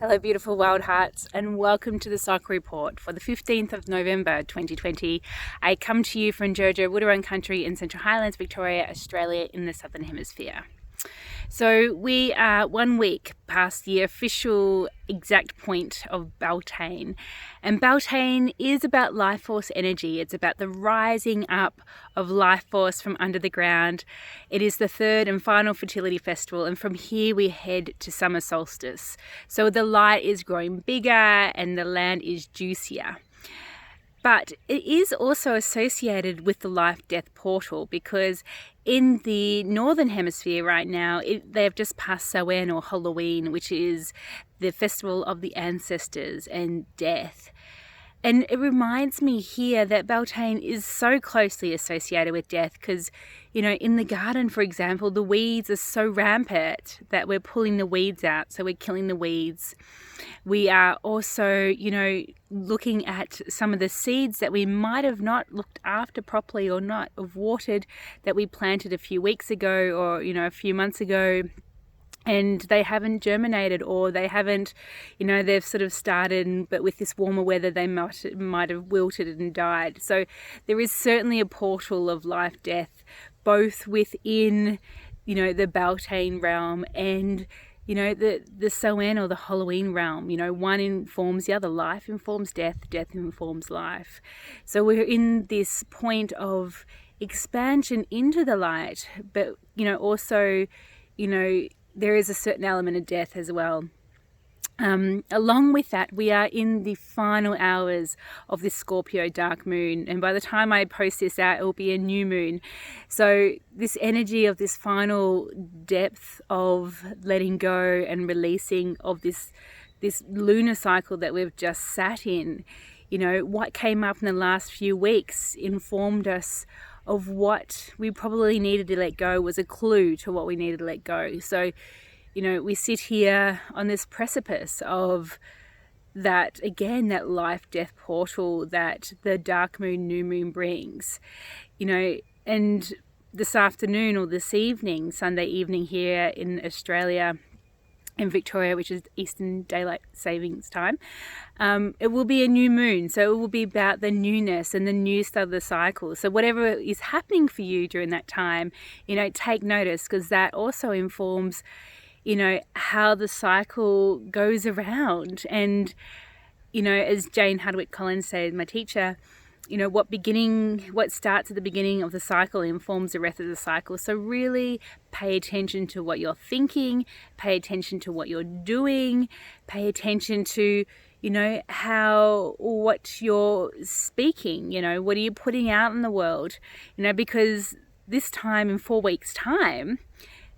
Hello, beautiful wild hearts, and welcome to the Cycle Report for the 15th of November 2020. I come to you from Jojo Wurrung Country in Central Highlands, Victoria, Australia, in the Southern Hemisphere. So we are 1 week past the official exact point of Beltane. And Beltane is about life force energy. It's about the rising up of life force from under the ground. It is the third and final fertility festival. And from here we head to summer solstice. So the light is growing bigger and the land is juicier. But it is also associated with the life-death portal because in the northern hemisphere right now, they have just passed Samhain or Halloween, which is the festival of the ancestors and death. And it reminds me here that Beltane is so closely associated with death because, in the garden, for example, the weeds are so rampant that we're pulling the weeds out, so we're killing the weeds. We are also, looking at some of the seeds that we might have not looked after properly or not have watered that we planted a few weeks ago or, a few months ago. And they haven't germinated, or they haven't, they've sort of started, but with this warmer weather, they might have wilted and died. So there is certainly a portal of life, death, both within, the Beltane realm and, the Samhain or the Halloween realm. One informs the other. Life informs death, death informs life. So we're in this point of expansion into the light, but, also, there is a certain element of death as well. Along with that, we are in the final hours of this Scorpio dark moon, and by the time I post this out, it will be a new moon. So this energy of this final depth of letting go and releasing of this lunar cycle that we've just sat in, what came up in the last few weeks informed us of what we probably needed to let go, was a clue to what we needed to let go. So, we sit here on this precipice of that, again, that life-death portal that the dark moon, new moon brings, and this afternoon or this evening, Sunday evening here in Australia, in Victoria, which is Eastern Daylight Savings Time, it will be a new moon. So it will be about the newness and the new start of the cycle. So whatever is happening for you during that time, take notice, because that also informs, how the cycle goes around. And, as Jane Hardwick Collins said, my teacher, what starts at the beginning of the cycle informs the rest of the cycle. So really pay attention to what you're thinking, pay attention to what you're doing, pay attention to, what you're speaking, what are you putting out in the world, because this time, in 4 weeks' time,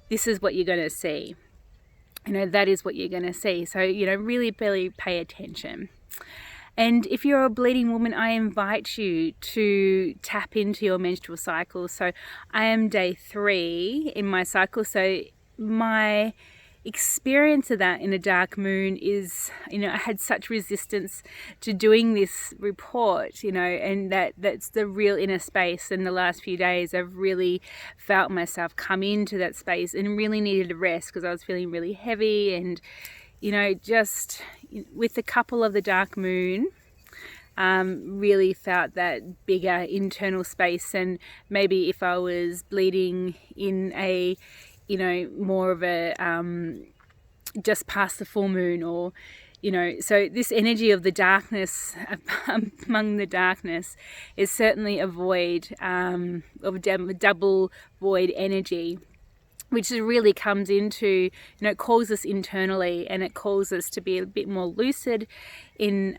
this is what you're going to see. That is what you're going to see. So, really pay attention. And if you're a bleeding woman, I invite you to tap into your menstrual cycle. So I am day 3 in my cycle. So my experience of that in a dark moon is, I had such resistance to doing this report, and that's the real inner space. In the last few days, I've really felt myself come into that space and really needed to rest because I was feeling really heavy and, just with the couple of the dark moon, really felt that bigger internal space. And maybe if I was bleeding in a, more of a, just past the full moon, or, so this energy of the darkness, among the darkness, is certainly a void, of double void energy, which really comes into, it calls us internally, and it calls us to be a bit more lucid in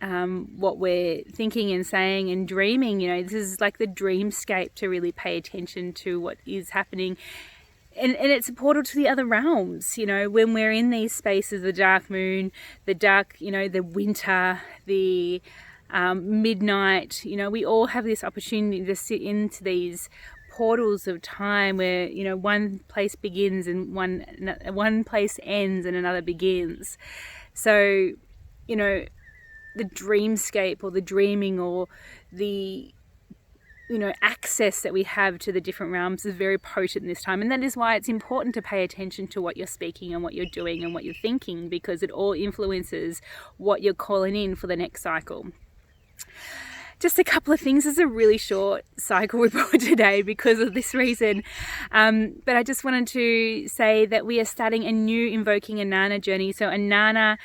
what we're thinking and saying and dreaming. This is like the dreamscape, to really pay attention to what is happening. And it's a portal to the other realms, when we're in these spaces, the dark moon, the dark, the winter, the midnight, we all have this opportunity to sit into these portals of time where, one place begins and one place ends and another begins. So, the dreamscape or the dreaming or the access that we have to the different realms is very potent this time. And that is why it's important to pay attention to what you're speaking and what you're doing and what you're thinking, because it all influences what you're calling in for the next cycle. Just a couple of things. This is a really short cycle report today because of this reason. But I just wanted to say that we are starting a new Invoking Inanna journey. So Inanna,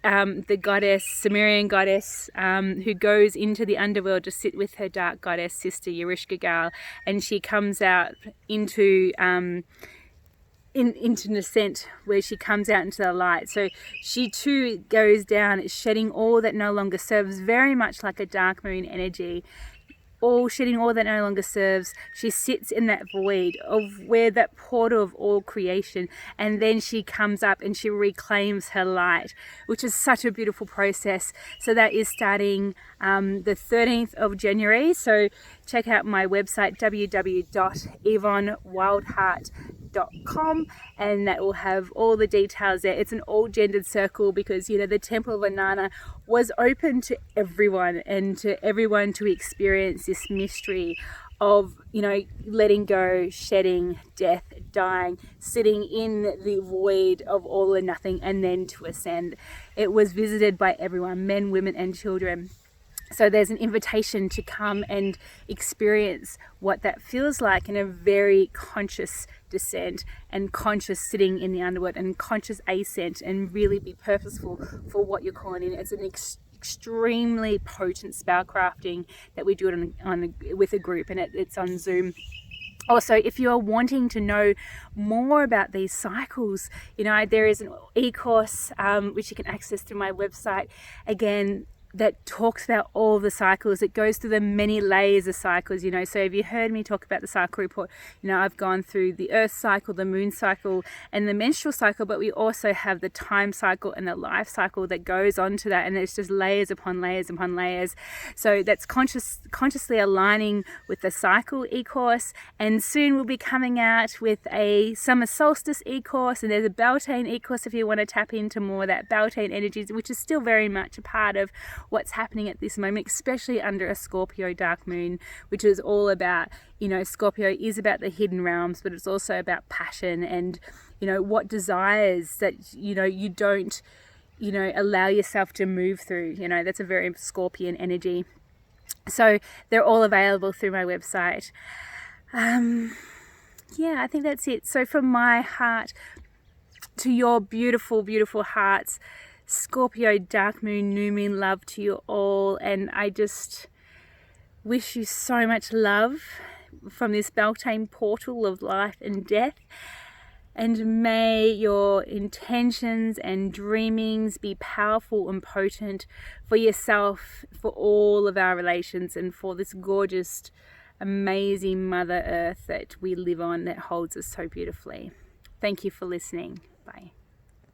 the goddess, Sumerian goddess, who goes into the underworld to sit with her dark goddess sister Ereshkigal, and she comes out into Nascent, where she comes out into the light. So she too goes down, shedding all that no longer serves, very much like a dark moon energy. All shedding all that no longer serves. She sits in that void of where that portal of all creation, and then she comes up and she reclaims her light, which is such a beautiful process. So that is starting the 13th of January. So check out my website www.yvonnewildheart.com, and that will have all the details there. It's an all-gendered circle because the Temple of Inanna was open to everyone, and to everyone to experience this mystery of letting go, shedding, death, dying, sitting in the void of all or nothing, and then to ascend. It was visited by everyone, men, women and children. So there's an invitation to come and experience what that feels like in a very conscious descent, and conscious sitting in the underworld, and conscious ascent, and really be purposeful for what you're calling in. It's an extremely potent spellcrafting that we do it with a group, and it's on Zoom. Also, if you are wanting to know more about these cycles, there is an e-course which you can access through my website. Again, that talks about all the cycles. It goes through the many layers of cycles, so if you heard me talk about the cycle report, I've gone through the earth cycle, the moon cycle and the menstrual cycle, but we also have the time cycle and the life cycle that goes on to that, and it's just layers upon layers upon layers. So that's consciously aligning with the cycle e-course, and soon we'll be coming out with a summer solstice e-course, and there's a Beltane e-course if you want to tap into more of that Beltane energies, which is still very much a part of what's happening at this moment, especially under a Scorpio dark moon, which is all about, Scorpio is about the hidden realms, but it's also about passion and, what desires that, you don't, allow yourself to move through. That's a very Scorpion energy. So they're all available through my website. I think that's it. So from my heart to your beautiful, beautiful hearts, Scorpio dark moon, new moon love to you all, and I just wish you so much love from this Beltane portal of life and death, and may your intentions and dreamings be powerful and potent for yourself, for all of our relations, and for this gorgeous, amazing Mother Earth that we live on, that holds us so beautifully. Thank you for listening. Bye.